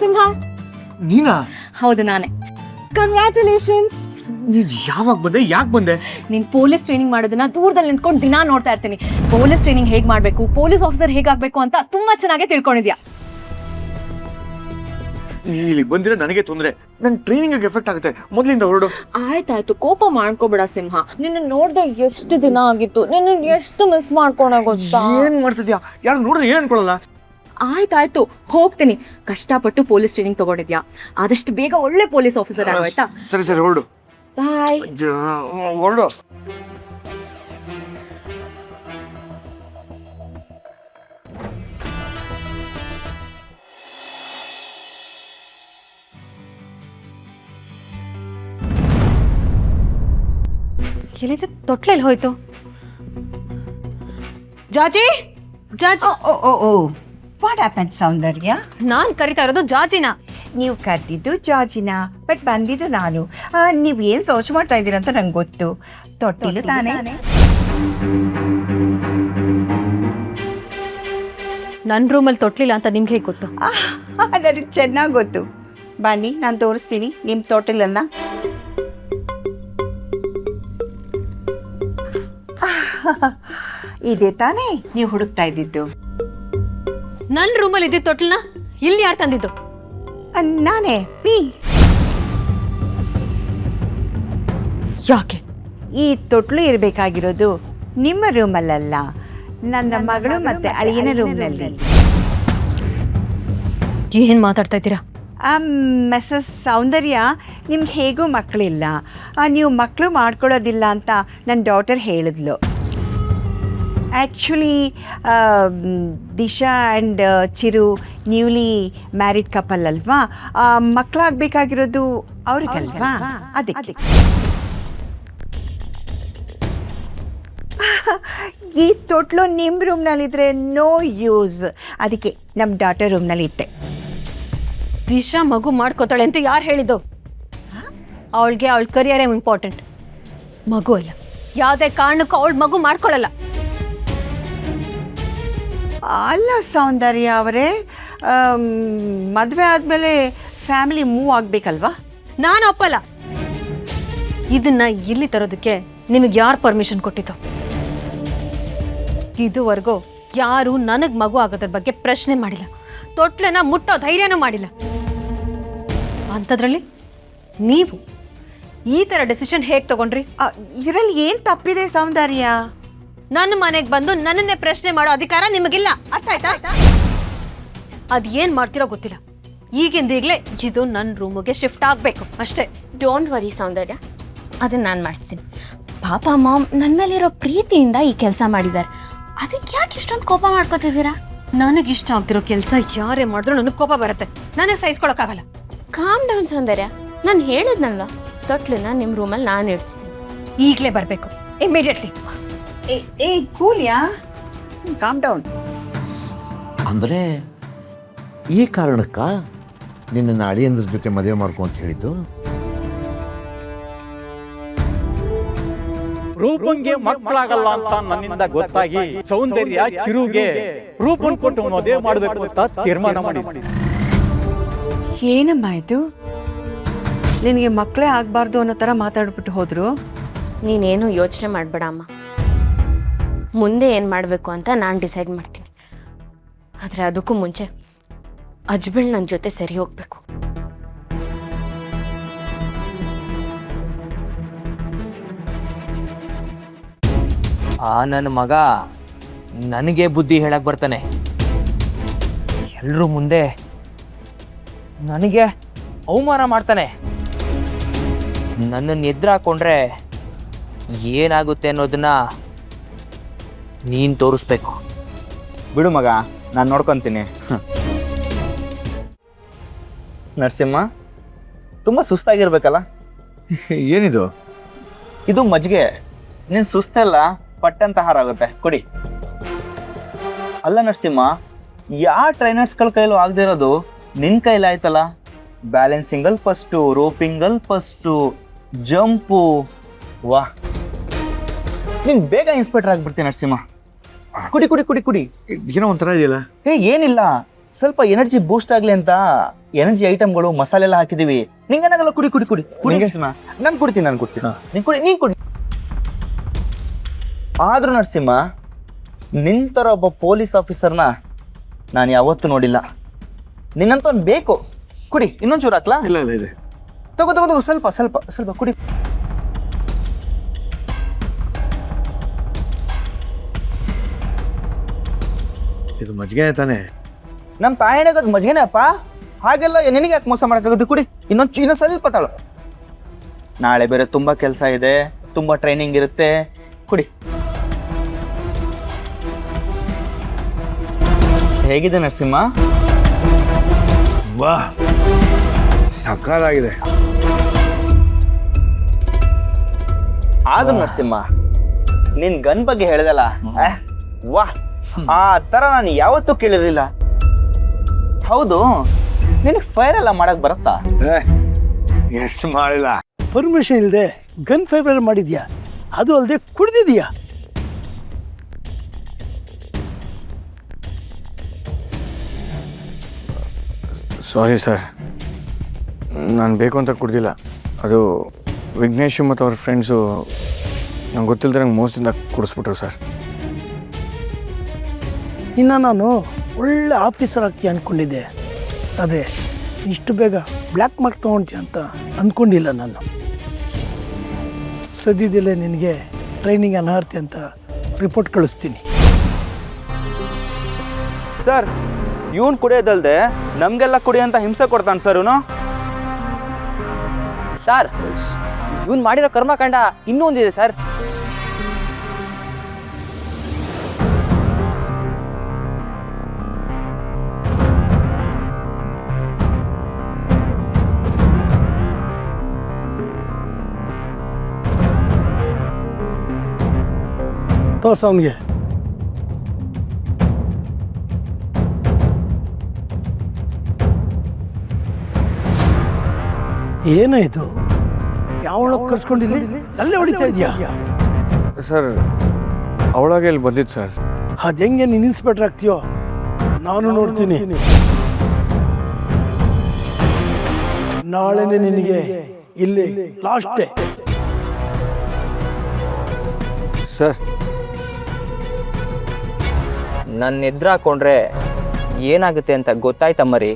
ಸಿಂಹ. ನೀನಾ? ಹೌದು, ನಾನೇ. ಕಂಗ್ರ್ಯಾಚುಲೇಷನ್ಸ್. ನೀನ್ ಯಾವಾಗ ಬಂದೆ, ಯಾಕೆ ಬಂದೆ? ನೀನ್ ಪೊಲೀಸ್ ಟ್ರೈನಿಂಗ್ ಮಾಡೋದನ್ನ ದೂರದಲ್ಲಿ ನಿಂತ್ಕೊಂಡು ದಿನಾ ನೋಡ್ತಾ ಇರ್ತೀನಿ. ಪೊಲೀಸ್ ಟ್ರೈನಿಂಗ್ ಹೇಗ್ ಮಾಡ್ಬೇಕು, ಪೊಲೀಸ್ ಆಫೀಸರ್ ಹೇಗಾಗ್ಬೇಕು ಅಂತ ತುಂಬಾ ಚೆನ್ನಾಗಿ ತಿಳ್ಕೊಂಡಿದ್ಯಾ. ಇಲ್ಲಿ ಬಂದಿರೋ ನನಗೆ ತೊಂದ್ರೆ, ನನ್ನ ಟ್ರೈನಿಂಗ್ ಎಫೆಕ್ಟ್ ಆಗುತ್ತೆ. ಮೊದಲಿಂದ ಹೊರಡು. ಆಯ್ತಾಯ್ತು, ಕೋಪ ಮಾಡ್ಕೋಬೇಡ ಸಿಂಹ. ನಿನ್ನ ನೋಡ್ದೆ ಎಷ್ಟು ದಿನ ಆಗಿತ್ತು, ನಿನ್ನ ಎಷ್ಟು ಮಿಸ್ ಮಾಡ್ಕೊಂಡ ಗೊತ್ತಾ. ಏನ್ ಮಾಡ್ತಿದ್ಯಾ? ಯಾರು ನೋಡ್ರೆ ಏನ್ ಅನ್ಕೊಳ್ಳಲ್ಲ. ಆಯ್ತಾಯ್ತು, ಹೋಗ್ತೀನಿ. ಕಷ್ಟಪಟ್ಟು ಪೊಲೀಸ್ ಟ್ರೈನಿಂಗ್ ತಗೊಂಡಿದ್ಯಾ, ಆದಷ್ಟು ಬೇಗ ಒಳ್ಳೆ ಪೊಲೀಸ್ ಆಫೀಸರ್ ಆಗೋಯ್ತಾ. ಸರಿ ಸರಿ ಹೊರಡು. ಬಾಯ್. ಹೊರಡು. ಎಲ್ಲಿದೆ ತೊಟ್ಲಲ್ಲಿ ಹೋಯ್ತು? ಜಾಜಿ, ಜಾಜಿ. ವಾಟ್ ಹ್ಯಾಪನ್ ಸೌಂದರ್ಯ? ನಾನ್ ಕರಿತಾ ಇರೋದು ಜಾಜಿನ. ನೀವು ಕರೆದಿದ್ದು ಜಾಜಿನ, ಬಟ್ ಬಂದಿದ್ದು ನಾನು. ನೀವು ಏನು ಸೋಚ್ ಮಾಡ್ತಾ ಇದ್ದೀರಾ ಅಂತ ನಂಗೆ ಗೊತ್ತು. ತೊಟ್ಟಿಲು ತಾನೇ? ನನ್ನ ರೂಮಲ್ಲಿ ತೊಟ್ಲಿಲ್ಲ ಅಂತ ನಿಮ್ಗೆ ಹೇಗೆ ಗೊತ್ತು? ನನಗೆ ಚೆನ್ನಾಗಿ ಗೊತ್ತು. ಬನ್ನಿ, ನಾನು ತೋರಿಸ್ತೀನಿ ನಿಮ್ಮ ತೊಟ್ಟಿಲನ್ನು. ಇದೇ ತಾನೇ ನೀವು ಹುಡುಕ್ತಾ ಇದ್ದಿದ್ದು? ನನ್ನ ರೂಮಲ್ಲಿ ಇದ್ದಿದ್ದು ತೊಟ್ಲನ್ನ ಇಲ್ಲಿ ಯಾರು ತಂದಿದ್ದು? ನಾನೇ. ಮೀ. ಯಾಕೆ? ಈ ತೊಟ್ಲು ಇರಬೇಕಾಗಿರೋದು ನಿಮ್ಮ ರೂಮಲ್ಲ, ನನ್ನ ಮಗಳು ಮತ್ತೆ ಅಳಿಯನ ರೂಮ್ನಲ್ಲಿ. ಏನ್ ಮಾತಾಡ್ತಾ ಇದ್ದೀರಾ? ಮಿಸಸ್ ಸೌಂದರ್ಯ, ನಿಮ್ಗೆ ಹೇಗೂ ಮಕ್ಕಳಿಲ್ಲ, ನೀವು ಮಕ್ಕಳು ಮಾಡ್ಕೊಳ್ಳೋದಿಲ್ಲ ಅಂತ ನನ್ನ ಡಾಟರ್ ಹೇಳಿದ್ಲು. Actually Disha and Chiru newly married couple ಅಲ್ವಾ, ಮಕ್ಕಳಾಗಬೇಕಾಗಿರೋದು ಅವ್ರಿಗಲ್ವಾ, ಅದಕ್ಕೆ. ಈ ತೊಟ್ಲು ನಿಮ್ಮ ರೂಮ್ನಲ್ಲಿದ್ದರೆ ನೋ ಯೂಸ್, ಅದಕ್ಕೆ ನಮ್ಮ ಡಾಟರ್ ರೂಮ್ನಲ್ಲಿ ಇಟ್ಟೆ. ದಿಶಾ ಮಗು ಮಾಡ್ಕೋತಾಳೆ ಅಂತ ಯಾರು ಹೇಳಿದ್ದು? ಅವಳಿಗೆ ಅವಳ ಕರಿಯರೇ ಇಂಪಾರ್ಟೆಂಟ್, ಮಗು ಅಲ್ಲ. ಯಾವುದೇ ಕಾರಣಕ್ಕೂ ಅವಳು ಮಗು ಮಾಡ್ಕೊಳ್ಳಲ್ಲ. ಅಲ್ಲ ಸೌಂದರ್ಯ ಅವರೇ, ಮದುವೆ ಆದಮೇಲೆ ಫ್ಯಾಮಿಲಿ ಮೂವ್ ಆಗಬೇಕಲ್ವಾ? ನಾನು ಒಪ್ಪಲ್ಲ. ಇದನ್ನ ಇಲ್ಲಿ ತರೋದಕ್ಕೆ ನಿಮಗೆ ಯಾರು ಪರ್ಮಿಷನ್ ಕೊಟ್ಟಿದ್ದು? ಇದುವರೆಗೂ ಯಾರು ನನಗೆ ಮಗು ಆಗೋದ್ರ ಬಗ್ಗೆ ಪ್ರಶ್ನೆ ಮಾಡಿಲ್ಲ, ತೊಟ್ಲನ್ನ ಮುಟ್ಟೋ ಧೈರ್ಯನೂ ಮಾಡಿಲ್ಲ. ಅಂಥದ್ರಲ್ಲಿ ನೀವು ಈ ಥರ ಡೆಸಿಷನ್ ಹೇಗೆ ತಗೊಂಡ್ರಿ? ಇದರಲ್ಲಿ ಏನು ತಪ್ಪಿದೆ ಸೌಂದರ್ಯ? ನನ್ನ ಮನೆಗೆ ಬಂದು ನನ್ನನ್ನೇ ಪ್ರಶ್ನೆ ಮಾಡೋ ಅಧಿಕಾರ ನಿಮಗಿಲ್ಲ, ಅರ್ಥ ಆಯ್ತಾ? ಅದೇನು ಮಾಡ್ತಿರೋ ಗೊತ್ತಿಲ್ಲ. ಈಗಿಂದೀಗಲೇ ಇದು ನನ್ನ ರೂಮಿಗೆ ಶಿಫ್ಟ್ ಆಗಬೇಕು ಅಷ್ಟೇ. ಡೋಂಟ್ ವರಿ ಸೌಂದರ್ಯ, ಅದನ್ನು ನಾನು ಮಾಡಿಸ್ತೀನಿ. ಪಾಪ ಮಾಮ್ ನನ್ನ ಮೇಲಿರೋ ಪ್ರೀತಿಯಿಂದ ಈ ಕೆಲಸ ಮಾಡಿದ್ದಾರೆ, ಅದಕ್ಕೆ ಯಾಕೆ ಇಷ್ಟೊಂದು ಕೋಪ ಮಾಡ್ಕೋತಿದ್ದೀರಾ? ನನಗಿಷ್ಟ ಆಗ್ತಿರೋ ಕೆಲಸ ಯಾರೇ ಮಾಡಿದ್ರು ನನಗೆ ಕೋಪ ಬರುತ್ತೆ, ನನಗೆ ಸಹಿಸ್ಕೊಳಕ್ಕಾಗಲ್ಲ. ಕಾಮ್ ಡೌನ್ ಸೌಂದರ್ಯ, ನಾನು ಹೇಳಿದ್ನಲ್ಲ, ತೊಟ್ಲನ್ನ ನಿಮ್ಮ ರೂಮಲ್ಲಿ ನಾನು ಇಡಿಸ್ತೀನಿ. ಈಗಲೇ ಬರಬೇಕು, ಇಮಿಡಿಯೇಟ್ಲಿ. ಏ ಕೂಲ್ಯಾ, ಕಾಮ್ ಡೌನ್. ಅಂದರೆ ಈ ಕಾರಣಕ್ಕ ನಿನ್ನ ಅಳಿಯಂದ್ರ ಜೊತೆ ಮದುವೆ ಮಾಡ್ಕೊ ಅಂತ ಹೇಳಿದ್ದು? ರೂಪಂಗೆ ಮಕ್ಕಳಾಗಲ್ಲ ಅಂತ ನನ್ನಿಂದ ಗೊತ್ತಾಗಿ ಸೌಂದರ್ಯ ಚಿರುಗೆ ರೂಪನ್ ಕೊಟ್ಟು ಮದುವೆ ಮಾಡಬೇಕು ಅಂತ ತೀರ್ಮಾನ ಮಾಡಿ. ಏನಮ್ಮ ಇದು? ನಿನಗೆ ಮಕ್ಕಳೇ ಆಗಬಾರ್ದು ಅನ್ನೋ ಥರ ಮಾತಾಡ್ಬಿಟ್ಟು ಹೋದ್ರು. ನೀನೇನು ಯೋಚನೆ ಮಾಡಬೇಡ ಅಮ್ಮ, ಮುಂದೆ ಏನು ಮಾಡಬೇಕು ಅಂತ ನಾನು ಡಿಸೈಡ್ ಮಾಡ್ತೀನಿ. ಆದರೆ ಅದಕ್ಕೂ ಮುಂಚೆ ಅಜ್ಬಳ್ ನನ್ನ ಜೊತೆ ಸರಿ ಹೋಗಬೇಕು. ನನ್ನ ಮಗ ನನಗೆ ಬುದ್ಧಿ ಹೇಳಕ್ಕೆ ಬರ್ತಾನೆ. ಎಲ್ಲರೂ ಮುಂದೆ ನನಗೆ ಅವಮಾನ ಮಾಡ್ತಾನೆ. ನನ್ನನ್ನು ಎದುರು ಹಾಕೊಂಡ್ರೆ ಏನಾಗುತ್ತೆ ಅನ್ನೋದನ್ನ ನೀನು ತೋರಿಸ್ಬೇಕು. ಬಿಡು ಮಗ, ನಾನು ನೋಡ್ಕೊತೀನಿ. ನರಸಿಂಹ, ತುಂಬ ಸುಸ್ತಾಗಿರ್ಬೇಕಲ್ಲ? ಏನಿದು? ಇದು ಮಜ್ಜಿಗೆ. ನೀನು ಸುಸ್ತೆಲ್ಲ ಪಟ್ಟಂತ ಹಾರಾಗುತ್ತೆ, ಕೊಡಿ. ಅಲ್ಲ ನರಸಿಂಹ, ಯಾವ ಟ್ರೈನರ್ಸ್ಗಳ ಕೈಲೂ ಆಗದಿರೋದು ನಿನ್ನ ಕೈಲಿ ಆಯ್ತಲ್ಲ. ಬ್ಯಾಲೆನ್ಸಿಂಗಲ್ಲಿ ಫಸ್ಟು, ರೋಪಿಂಗಲ್ಲಿ ಫಸ್ಟು, ಜಂಪು. ವಾಹ್, ನೀನು ಬೇಗ ಇನ್ಸ್ಪೆಕ್ಟರ್ ಆಗಿಬಿಡ್ತೀನಿ ನರಸಿಂಹ. ಕುಡಿ ಕುಡಿ ಕುಡಿ ಕುಡಿ. ಏನೋ ಒಂಥರ ಇದೆಯಲ್ಲ. ಏನಿಲ್ಲ, ಸ್ವಲ್ಪ ಎನರ್ಜಿ ಬೂಸ್ಟ್ ಆಗಲಿ ಅಂತ ಎನರ್ಜಿ ಐಟಮ್ಗಳು ಮಸಾಲೆ ಎಲ್ಲ ಹಾಕಿದೀವಿ. ನಿಂಗೇನಾಗಲ್ಲ, ಕುಡಿ ಕುಡಿ ಕುಡಿ ಕುಡಿ. ನಾನು ಕುಡಿತೀನಿ ನೀನ್ ಕುಡಿ ನೀನ್ ಕುಡಿ. ಆದ್ರೂ ನರಸಿಂಹ, ನಿಂತರ ಒಬ್ಬ ಪೊಲೀಸ್ ಆಫೀಸರ್ನ ನಾನು ಯಾವತ್ತೂ ನೋಡಿಲ್ಲ. ನಿನ್ನಂತ ಒಂದು ಬೇಕು. ಕುಡಿ, ಇನ್ನೊಂಚೂರು ಹಾಕ್ಲಾ? ಇಲ್ಲ ಇದೆ. ತಗೋ ತಗೋ ತಗೋ, ಸ್ವಲ್ಪ ಸ್ವಲ್ಪ ಸ್ವಲ್ಪ ಕುಡಿ. ಇದು ಮಜ್ಜಿಗೆ ತಾನೆ? ನಮ್ಮ ತಾಯಿನಾಗದು ಮಜ್ಗೆನೆ ಅಪ್ಪ. ಹಾಗೆಲ್ಲ ನಿನಗೆ ಯಾಕೆ ಮೋಸ ಮಾಡೋಕ್ಕಾಗುತ್ತೆ? ಕುಡಿ, ಇನ್ನೊಂದು ಸ್ವಲ್ಪ ತಾಳು. ನಾಳೆ ಬೇರೆ ತುಂಬ ಕೆಲಸ ಇದೆ, ತುಂಬ ಟ್ರೈನಿಂಗ್ ಇರುತ್ತೆ. ಕುಡಿ. ಹೇಗಿದೆ ನರಸಿಂಹ? ವಾ, ಸಕಾಲಾಗಿದೆ. ಆದ್ರೂ ನರಸಿಂಹ, ನಿನ್ ಗನ್ ಬಗ್ಗೆ ಹೇಳ್ದಲ್ಲ, ವಾ, ಆ ಥರ ನಾನು ಯಾವತ್ತೂ ಕೇಳಿರಲಿಲ್ಲ. ಹೌದು, ನಿನಗೆ ಫೈರ್ ಎಲ್ಲ ಮಾಡಕ್ ಬರುತ್ತಾ? ಎಷ್ಟು ಮಾಡಿಲ್ಲ. ಪರ್ಮಿಷನ್ ಇಲ್ಲದೆ ಗನ್ ಫೈಬರ್ ಮಾಡಿದ್ಯಾ? ಅದು ಅಲ್ಲದೆ ಕುಡ್ದಿದ್ಯಾ? ಸಾರಿ ಸರ್, ನಾನು ಬೇಕು ಅಂತ ಕುಡ್ದಿಲ್ಲ. ಅದು ವಿಘ್ನೇಶು ಮತ್ತು ಅವ್ರ ಫ್ರೆಂಡ್ಸು ನಂಗೆ ಗೊತ್ತಿಲ್ಲದೆ ನಂಗೆ ಮೋಸದಿಂದ ಕುಡಿಸ್ಬಿಟ್ರು ಸರ್. ಇನ್ನು ನಾನು ಒಳ್ಳೆ ಆಫೀಸರ್ ಆಗ್ತೀಯ ಅಂದ್ಕೊಂಡಿದ್ದೆ. ಅದೇ ಇಷ್ಟು ಬೇಗ ಬ್ಲ್ಯಾಕ್ ಮಾರ್ಕ್ ತೊಗೊಳ್ತೀಯ ಅಂತ ಅಂದ್ಕೊಂಡಿಲ್ಲ ನಾನು. ಸದ್ಯದಲ್ಲೇ ನಿನಗೆ ಟ್ರೈನಿಂಗ್ ಅನರ್ಹತೆ ಅಂತ ರಿಪೋರ್ಟ್ ಕಳಿಸ್ತೀನಿ. ಸರ್, ಇವನ್ ಕುಡಿಯೋದಲ್ದೆ ನಮಗೆಲ್ಲ ಕುಡಿ ಅಂತ ಹಿಂಸೆ ಕೊಡ್ತಾನೆ ಸರ್ ಇವನು. ಸರ್, ಇವನ್ ಮಾಡಿರೋ ಕರ್ಮಕಾಂಡ ಇನ್ನೂ ಒಂದಿದೆ ಸರ್. ತೋರ್ಸ ಅವನಿಗೆ. ಏನಾಯ್ತು? ಯಾವಳ ಕರ್ಸ್ಕೊಂಡಿಲ್ಲಿ ಅಲ್ಲೇ ಹೊಡಿತಾ ಇದೆಯಾ? ಸರ್, ಅವಳಾಗೆ ಇಲ್ಲಿ ಬಂದಿತ್ತು ಸರ್. ಅದು ಹೆಂಗೆ ನೀನು ಇನ್ಸ್ಪೆಕ್ಟರ್ ಆಗ್ತೀಯೋ ನಾನು ನೋಡ್ತೀನಿ. ನಾಳೆನೇ ನಿನಗೆ ಇಲ್ಲಿ ಲಾಸ್ಟ್ ಡೇ. ಸರ್, ನನ್ನ ಎದುರು ಹಾಕೊಂಡ್ರೆ ಏನಾಗುತ್ತೆ ಅಂತ ಗೊತ್ತಾಯ್ತಮ್ಮರಿ.